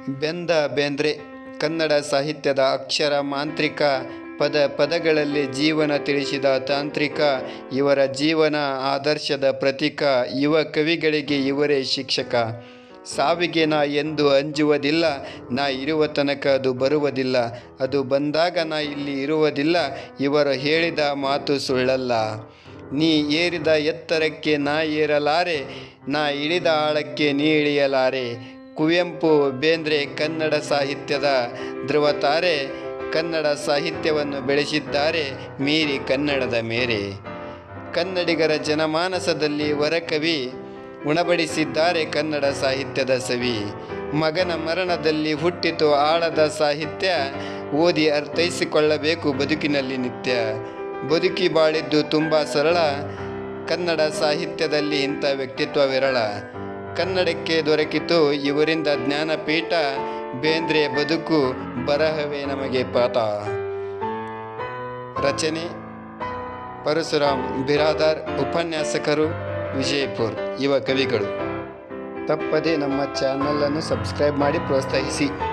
ಬೆಂದ ಬೇಂದ್ರೆ ಕನ್ನಡ ಸಾಹಿತ್ಯದ ಅಕ್ಷರ ಮಾಂತ್ರಿಕ, ಪದಗಳಲ್ಲಿ ಜೀವನ ತಿಳಿಸಿದ ತಾಂತ್ರಿಕ. ಇವರ ಜೀವನ ಆದರ್ಶದ ಪ್ರತೀಕ. ಯುವ ಕವಿಗಳಿಗೆ ಇವರೇ ಶಿಕ್ಷಕ. ಸಾವಿಗೆ ನಾ ಎಂದು ಅಂಜುವುದಿಲ್ಲ, ನಾ ಇರುವ ತನಕ ಅದು ಬರುವುದಿಲ್ಲ, ಅದು ಬಂದಾಗ ನಾ ಇಲ್ಲಿ ಇರುವುದಿಲ್ಲ. ಇವರು ಹೇಳಿದ ಮಾತು ಸುಳ್ಳಲ್ಲ. ನೀ ಏರಿದ ಎತ್ತರಕ್ಕೆ ನಾ ಏರಲಾರೆ, ನಾ ಇಳಿದ ಆಳಕ್ಕೆ ನೀ ಇಳಿಯಲಾರೆ. ಕುವೆಂಪು ಬೇಂದ್ರೆ ಕನ್ನಡ ಸಾಹಿತ್ಯದ ಧ್ರುವತಾರೆ. ಕನ್ನಡ ಸಾಹಿತ್ಯವನ್ನು ಬೆಳೆಸಿದ್ದಾರೆ ಮೀರಿ ಕನ್ನಡದ ಮೇರೆ. ಕನ್ನಡಿಗರ ಜನಮಾನಸದಲ್ಲಿ ವರಕವಿ ಉಣಬಡಿಸಿದ್ದಾರೆ ಕನ್ನಡ ಸಾಹಿತ್ಯದ ಸವಿ. ಮಗನ ಮರಣದಲ್ಲಿ ಹುಟ್ಟಿತು ಆಳದ ಸಾಹಿತ್ಯ, ಓದಿ ಅರ್ಥೈಸಿಕೊಳ್ಳಬೇಕು ಬದುಕಿನಲ್ಲಿ ನಿತ್ಯ. ಬದುಕಿ ಬಾಳಿದ್ದು ತುಂಬ ಸರಳ, ಕನ್ನಡ ಸಾಹಿತ್ಯದಲ್ಲಿ ಇಂಥ ವ್ಯಕ್ತಿತ್ವ ವಿರಳ. ಕನ್ನಡಕ್ಕೆ ದೊರಕಿತು ಇವರಿಂದ ಜ್ಞಾನಪೀಠ, ಬೇಂದ್ರೆ ಬದುಕು ಬರಹವೇ ನಮಗೆ ಪಾಠ. ರಚನೆ ಪರಶುರಾಮ್ ಬಿರಾದಾರ್, ಉಪನ್ಯಾಸಕರು ವಿಜಯಪುರ. ಯುವ ಕವಿಗಳು. ತಪ್ಪದೆ ನಮ್ಮ ಚಾನಲನ್ನು ಸಬ್ಸ್ಕ್ರೈಬ್ ಮಾಡಿ ಪ್ರೋತ್ಸಾಹಿಸಿ.